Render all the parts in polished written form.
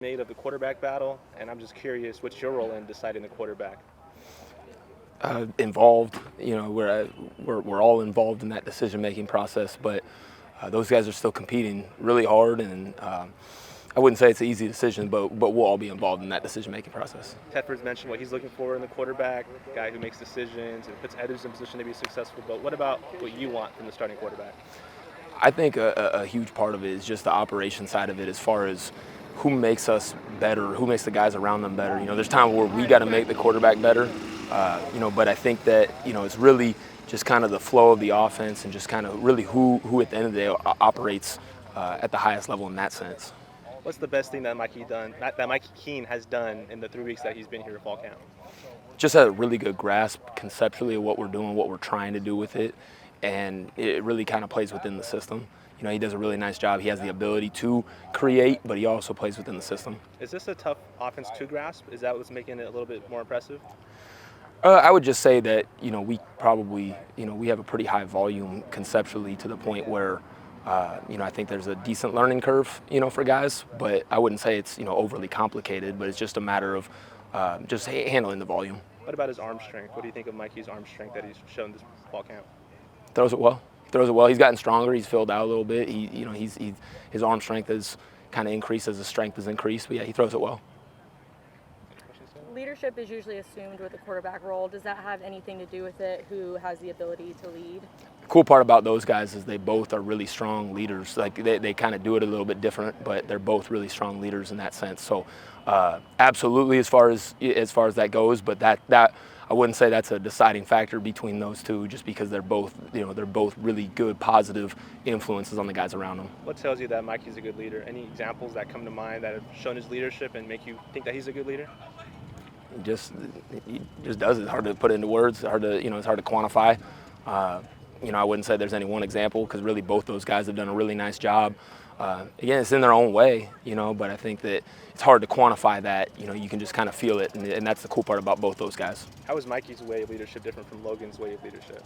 made of the quarterback battle, and I'm just curious, what's your role in deciding the quarterback? Involved. We're all involved in that decision-making process, but those guys are still competing really hard, and I wouldn't say it's an easy decision, but we'll all be involved in that decision-making process. Tedford's mentioned what he's looking for in the quarterback, a guy who makes decisions and puts others in position to be successful, but what about what you want from the starting quarterback? I think a huge part of it is just the operation side of it, as far as who makes us better, who makes the guys around them better. There's times where we got to make the quarterback better, but I think that, it's really just kind of the flow of the offense and just kind of really who at the end of the day operates at the highest level in that sense. What's the best thing that Mikey Keene has done in the 3 weeks that he's been here at fall camp? Just had a really good grasp conceptually of what we're doing, what we're trying to do with it, and it really kind of plays within the system. He does a really nice job. He has the ability to create, but he also plays within the system. Is this a tough offense to grasp? Is that what's making it a little bit more impressive? I would just say that, we probably, we have a pretty high volume conceptually, to the point where, I think there's a decent learning curve, for guys, but I wouldn't say it's, overly complicated, but it's just a matter of just handling the volume. What about his arm strength? What do you think of Mikey's arm strength that he's shown this fall camp? Throws it well. He's gotten stronger. He's filled out a little bit. His arm strength has kind of increased as his strength has increased, but yeah, he throws it well. Leadership is usually assumed with the quarterback role. Does that have anything to do with it? Who has the ability to lead? The cool part about those guys is they both are really strong leaders. Like they kind of do it a little bit different, but they're both really strong leaders in that sense. So absolutely, as far as that goes, but that I wouldn't say that's a deciding factor between those two, just because they're both really good, positive influences on the guys around them. What tells you that Mikey's a good leader? Any examples that come to mind that have shown his leadership and make you think that he's a good leader? He just does it. It's hard to put into words. It's hard to quantify. I wouldn't say there's any one example, because really both those guys have done a really nice job. Again, it's in their own way, but I think that it's hard to quantify that. You can just kind of feel it, and that's the cool part about both those guys. How is Mikey's way of leadership different from Logan's way of leadership?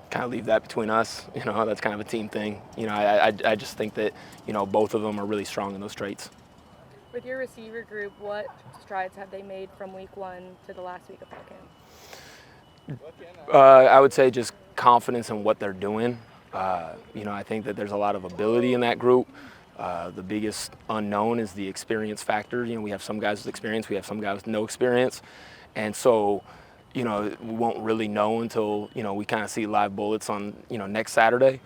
Kind of leave that between us. That's kind of a team thing. I just think that, both of them are really strong in those traits. With your receiver group, what strides have they made from week 1 to the last week of fall camp? I would say just confidence in what they're doing. I think that there's a lot of ability in that group. The biggest unknown is the experience factor. We have some guys with experience, we have some guys with no experience. And so, we won't really know until, we kind of see live bullets on, next Saturday,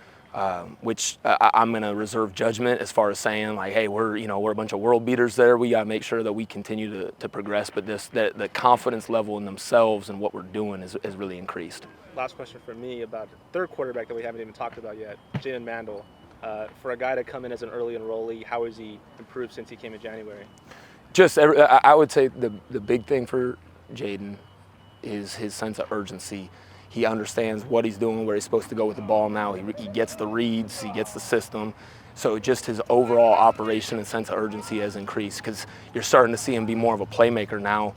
which I'm going to reserve judgment as far as saying, like, hey, we're a bunch of world beaters there. We got to make sure that we continue to progress, but the confidence level in themselves and what we're doing has really increased. Last question for me about the third quarterback that we haven't even talked about yet, Jaden Mandel. For a guy to come in as an early enrollee, how has he improved since he came in January? I would say the big thing for Jaden is his sense of urgency. He understands what he's doing, where he's supposed to go with the ball now. He gets the reads, he gets the system. So just his overall operation and sense of urgency has increased, because you're starting to see him be more of a playmaker now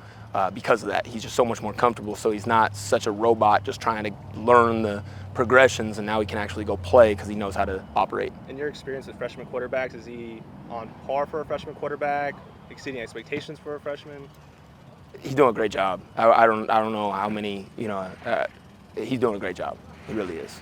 because of that. He's just so much more comfortable, so he's not such a robot just trying to learn the progressions, and now he can actually go play because he knows how to operate. In your experience with freshman quarterbacks, is he on par for a freshman quarterback, exceeding expectations for a freshman? He's doing a great job. I don't know how many, he's doing a great job. He really is.